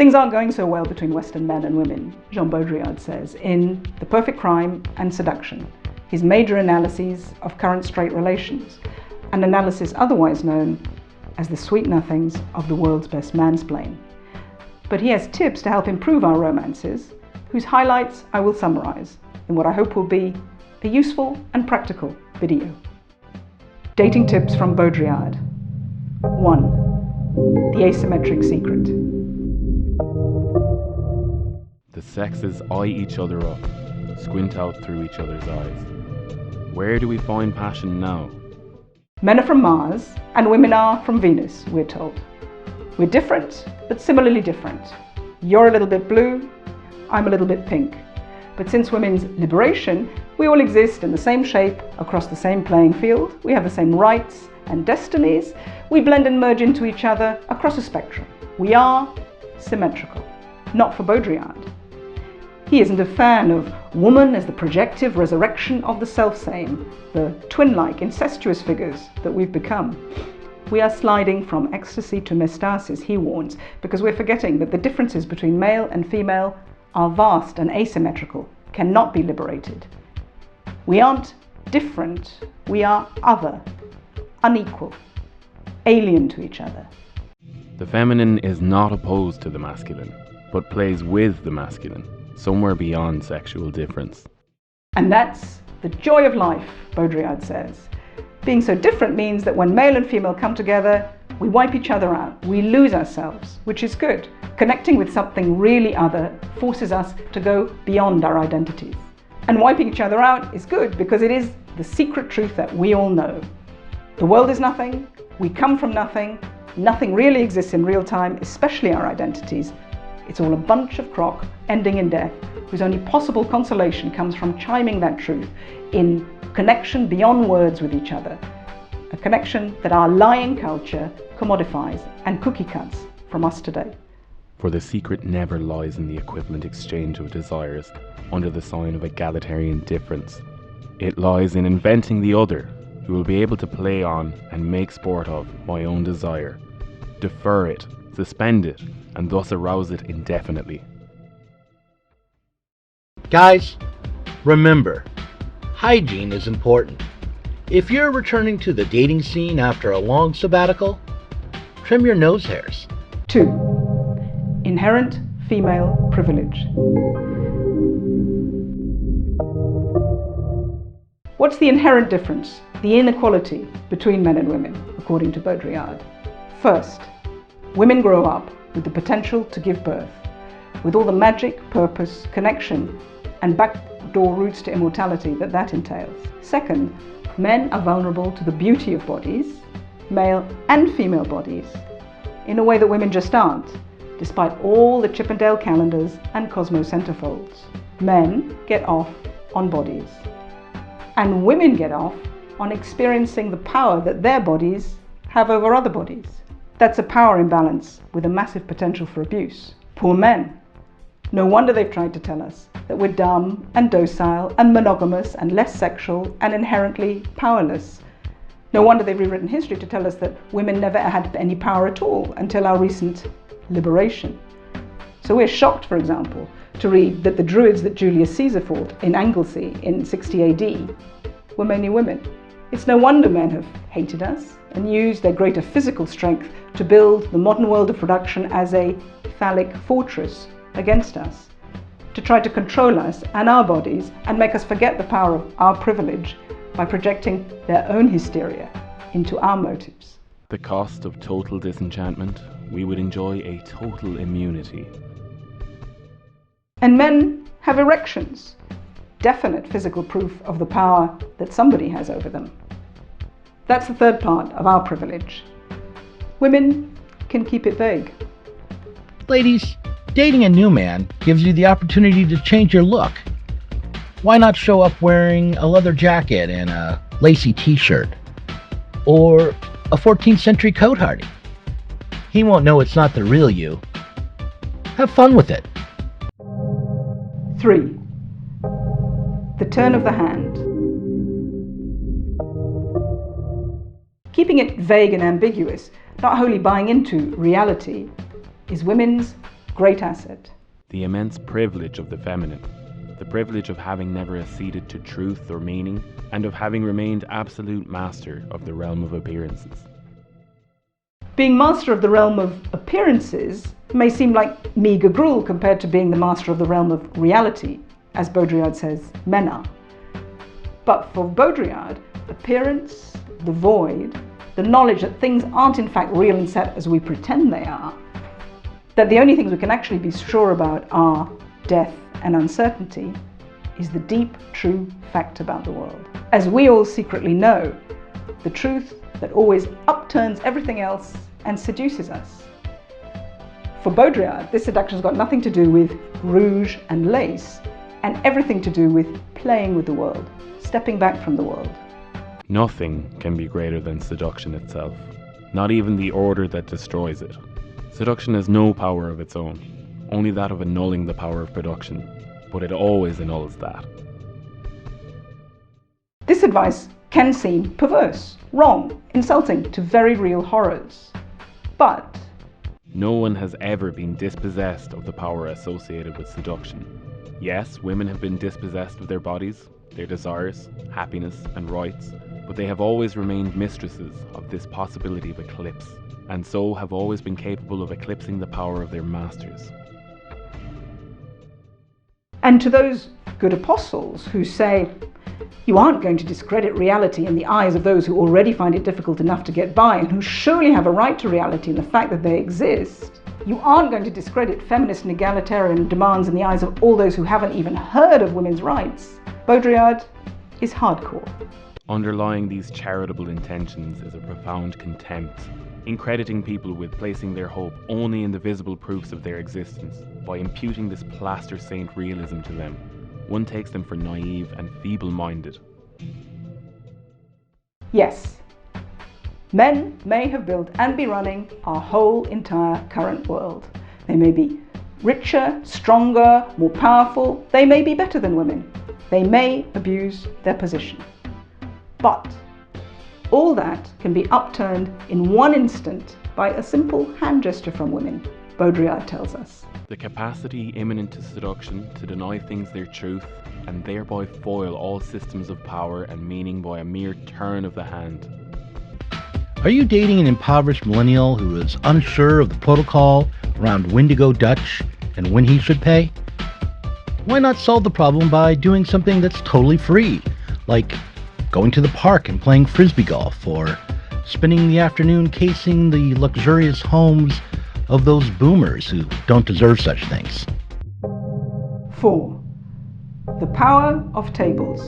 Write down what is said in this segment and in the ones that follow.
Things aren't going so well between Western men and women, Jean Baudrillard says, in The Perfect Crime and Seduction, his major analyses of current straight relations, an analysis otherwise known as the sweet nothings of the world's best mansplain. But he has tips to help improve our romances, whose highlights I will summarize in what I hope will be a useful and practical video. Dating tips from Baudrillard. 1. The asymmetric secret. The sexes eye each other up, squint out through each other's eyes. Where do we find passion now? Men are from Mars and women are from Venus, we're told. We're different, but similarly different. You're a little bit blue, I'm a little bit pink. But since women's liberation, we all exist in the same shape, across the same playing field. We have the same rights and destinies. We blend and merge into each other across a spectrum. We are symmetrical. Not for Baudrillard. He isn't a fan of woman as the projective resurrection of the self-same, the twin-like, incestuous figures that we've become. We are sliding from ecstasy to mestasis, he warns, because we're forgetting that the differences between male and female are vast and asymmetrical, cannot be liberated. We aren't different, we are other, unequal, alien to each other. The feminine is not opposed to the masculine, but plays with the masculine, somewhere beyond sexual difference. And that's the joy of life, Baudrillard says. Being so different means that when male and female come together, we wipe each other out, we lose ourselves, which is good. Connecting with something really other forces us to go beyond our identities. And wiping each other out is good because it is the secret truth that we all know. The world is nothing, we come from nothing, nothing really exists in real time, especially our identities. It's all a bunch of crock ending in death, whose only possible consolation comes from chiming that truth in connection beyond words with each other. A connection that our lying culture commodifies and cookie cuts from us today. For the secret never lies in the equivalent exchange of desires under the sign of egalitarian difference. It lies in inventing the other who will be able to play on and make sport of my own desire, defer it, suspend it, and thus arouse it indefinitely. Guys, remember, hygiene is important. If you're returning to the dating scene after a long sabbatical, trim your nose hairs. 2. Inherent female privilege. What's the inherent difference, the inequality between men and women, according to Baudrillard? First, women grow up with the potential to give birth, with all the magic, purpose, connection, and backdoor routes to immortality that entails. Second, men are vulnerable to the beauty of bodies, male and female bodies, in a way that women just aren't, despite all the Chippendale calendars and Cosmo centerfolds. Men get off on bodies, and women get off on experiencing the power that their bodies have over other bodies. That's a power imbalance with a massive potential for abuse. Poor men. No wonder they've tried to tell us that we're dumb and docile and monogamous and less sexual and inherently powerless. No wonder they've rewritten history to tell us that women never had any power at all until our recent liberation. So we're shocked, for example, to read that the Druids that Julius Caesar fought in Anglesey in 60 AD were mainly women. It's no wonder men have hated us and used their greater physical strength to build the modern world of production as a phallic fortress against us, to try to control us and our bodies and make us forget the power of our privilege by projecting their own hysteria into our motives. The cost of total disenchantment, we would enjoy a total immunity. And men have erections, definite physical proof of the power that somebody has over them. That's the third part of our privilege. Women can keep it vague. Ladies, dating a new man gives you the opportunity to change your look. Why not show up wearing a leather jacket and a lacy t-shirt? Or a 14th century coat hardie? He won't know it's not the real you. Have fun with it. 3. The turn of the hand. Keeping it vague and ambiguous, not wholly buying into reality, is women's great asset. The immense privilege of the feminine, the privilege of having never acceded to truth or meaning, and of having remained absolute master of the realm of appearances. Being master of the realm of appearances may seem like meagre gruel compared to being the master of the realm of reality, as Baudrillard says men are. But for Baudrillard, appearance, the void, the knowledge that things aren't in fact real and set as we pretend they are, that the only things we can actually be sure about are death and uncertainty, is the deep, true fact about the world. As we all secretly know, the truth that always upturns everything else and seduces us. For Baudrillard, this seduction's got nothing to do with rouge and lace, and everything to do with playing with the world, stepping back from the world. Nothing can be greater than seduction itself, not even the order that destroys it. Seduction has no power of its own, only that of annulling the power of production, but it always annuls that. This advice can seem perverse, wrong, insulting to very real horrors. But no one has ever been dispossessed of the power associated with seduction. Yes, women have been dispossessed of their bodies, their desires, happiness, and rights, but they have always remained mistresses of this possibility of eclipse, and so have always been capable of eclipsing the power of their masters. And to those good apostles who say, you aren't going to discredit reality in the eyes of those who already find it difficult enough to get by and who surely have a right to reality and the fact that they exist. You aren't going to discredit feminist and egalitarian demands in the eyes of all those who haven't even heard of women's rights. Baudrillard is hardcore. Underlying these charitable intentions is a profound contempt, in crediting people with placing their hope only in the visible proofs of their existence. By imputing this plaster saint realism to them, one takes them for naive and feeble-minded. Yes, men may have built and be running our whole entire current world. They may be richer, stronger, more powerful. They may be better than women. They may abuse their position. But all that can be upturned in one instant by a simple hand gesture from women, Baudrillard tells us. The capacity imminent to seduction to deny things their truth and thereby foil all systems of power and meaning by a mere turn of the hand. Are you dating an impoverished millennial who is unsure of the protocol around when to go Dutch and when he should pay? Why not solve the problem by doing something that's totally free, like going to the park and playing frisbee golf, or spending the afternoon casing the luxurious homes of those boomers who don't deserve such things? 4. The power of tables.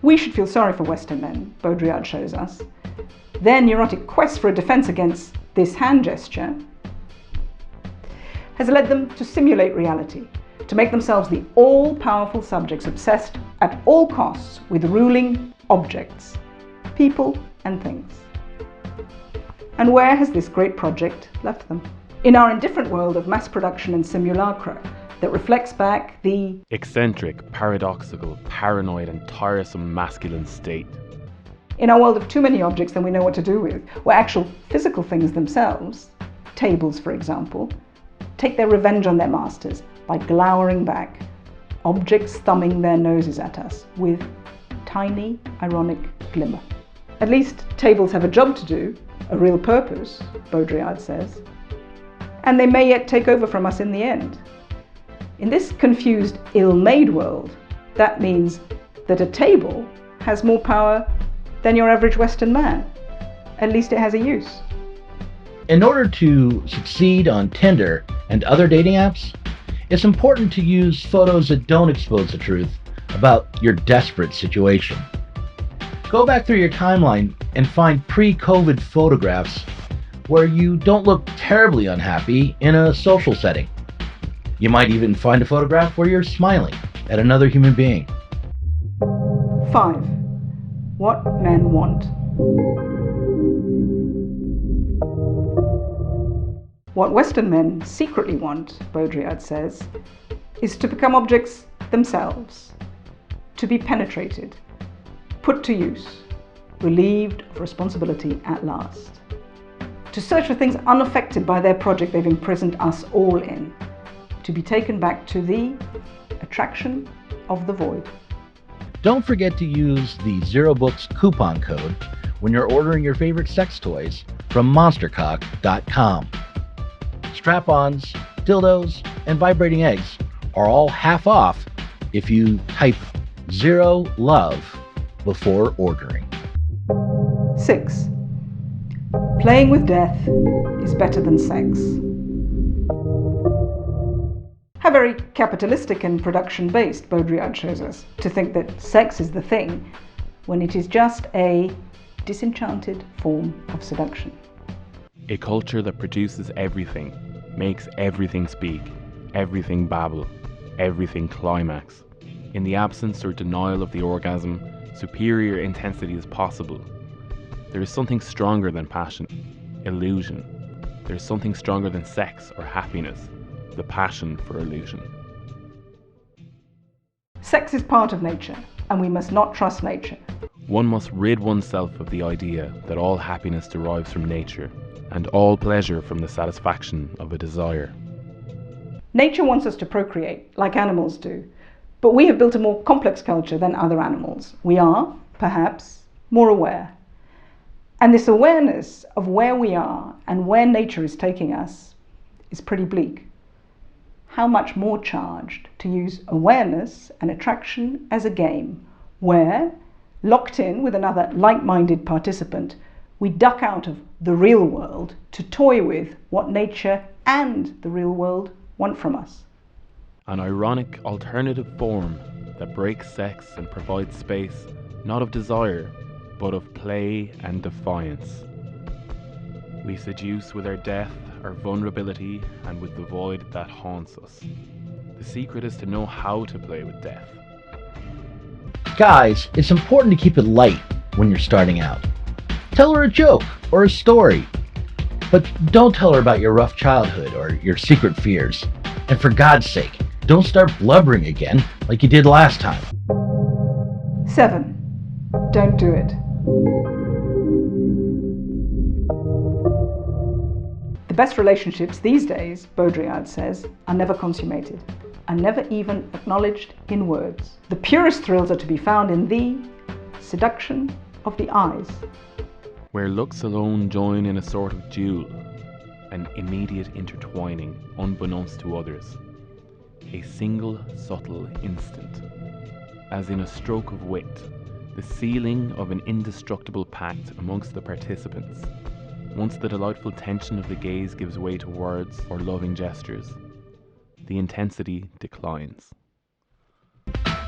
We should feel sorry for Western men, Baudrillard shows us. Their neurotic quest for a defense against this hand gesture has led them to simulate reality, to make themselves the all-powerful subjects obsessed at all costs with ruling objects, people and things. And where has this great project left them? In our indifferent world of mass production and simulacra that reflects back the eccentric, paradoxical, paranoid and tiresome masculine state. In our world of too many objects than we know what to do with, where actual physical things themselves, tables for example, take their revenge on their masters by glowering back, objects thumbing their noses at us with tiny, ironic glimmer. At least tables have a job to do, a real purpose, Baudrillard says, and they may yet take over from us in the end. In this confused, ill-made world, that means that a table has more power than your average Western man. At least it has a use. In order to succeed on Tinder and other dating apps, it's important to use photos that don't expose the truth about your desperate situation. Go back through your timeline and find pre-COVID photographs where you don't look terribly unhappy in a social setting. You might even find a photograph where you're smiling at another human being. 5. What men want. What Western men secretly want, Baudrillard says, is to become objects themselves, to be penetrated, put to use, relieved of responsibility at last. to search for things unaffected by their project they've imprisoned us all in, to be taken back to the attraction of the void. Don't forget to use the Zer0 Books coupon code when you're ordering your favorite sex toys from monstercock.com. Strap-ons, dildos, and vibrating eggs are all half off if you type Zer0 Love before ordering. 6. Playing with death is better than sex. How very capitalistic and production-based Baudrillard shows us to think that sex is the thing when it is just a disenchanted form of seduction. A culture that produces everything, makes everything speak, everything babble, everything climax. In the absence or denial of the orgasm, superior intensity is possible. There is something stronger than passion, illusion. There is something stronger than sex or happiness, the passion for illusion. Sex is part of nature, and we must not trust nature. One must rid oneself of the idea that all happiness derives from nature, and all pleasure from the satisfaction of a desire. Nature wants us to procreate, like animals do, but we have built a more complex culture than other animals. We are, perhaps, more aware. And this awareness of where we are and where nature is taking us is pretty bleak. How much more charged to use awareness and attraction as a game, where, locked in with another like-minded participant, we duck out of the real world to toy with what nature and the real world want from us. An ironic alternative form that breaks sex and provides space, not of desire, but of play and defiance. We seduce with our death, our vulnerability, and with the void that haunts us. The secret is to know how to play with death. Guys, it's important to keep it light when you're starting out. Tell her a joke or a story, but don't tell her about your rough childhood or your secret fears. And for God's sake, don't start blubbering again like you did last time. 7. Don't do it. The best relationships these days, Baudrillard says, are never consummated, are never even acknowledged in words. The purest thrills are to be found in the seduction of the eyes. Where looks alone join in a sort of duel, an immediate intertwining, unbeknownst to others. A single subtle instant, as in a stroke of wit, the sealing of an indestructible pact amongst the participants. Once the delightful tension of the gaze gives way to words or loving gestures, the intensity declines.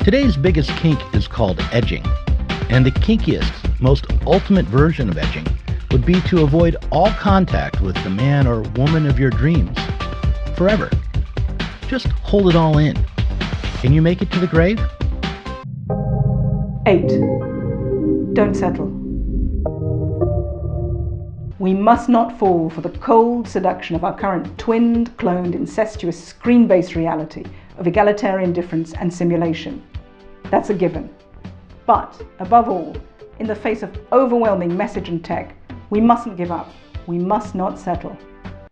Today's biggest kink is called edging, and the kinkiest, most ultimate version of edging would be to avoid all contact with the man or woman of your dreams forever. Just hold it all in. Can you make it to the grave? 8. Don't settle. We must not fall for the cold seduction of our current twinned, cloned, incestuous, screen-based reality of egalitarian difference and simulation. That's a given. But, above all, in the face of overwhelming message and tech, we mustn't give up. We must not settle.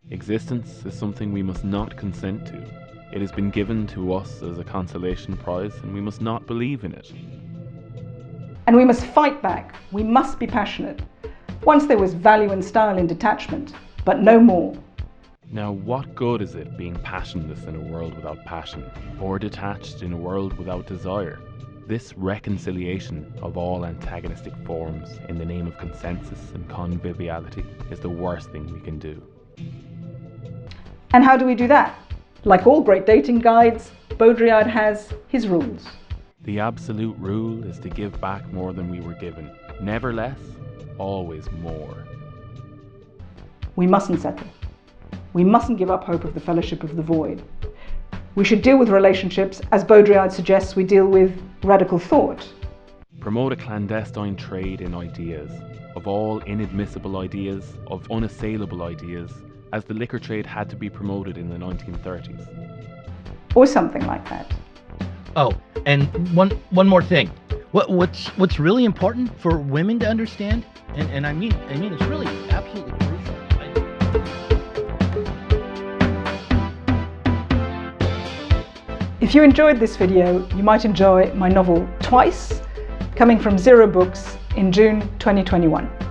Existence is something we must not consent to. It has been given to us as a consolation prize, and we must not believe in it. And we must fight back. We must be passionate. Once there was value and style in detachment, but no more. Now, what good is it being passionless in a world without passion, or detached in a world without desire? This reconciliation of all antagonistic forms in the name of consensus and conviviality is the worst thing we can do. And how do we do that? Like all great dating guides, Baudrillard has his rules. The absolute rule is to give back more than we were given. Never less, always more. We mustn't settle. We mustn't give up hope of the fellowship of the void. We should deal with relationships as Baudrillard suggests we deal with radical thought. Promote a clandestine trade in ideas, of all inadmissible ideas, of unassailable ideas, as the liquor trade had to be promoted in the 1930s. Or something like that. Oh, and one more thing. What's really important for women to understand, and I mean it's really absolutely crucial. If you enjoyed this video, you might enjoy my novel Twice, coming from Zer0 Books in June 2021.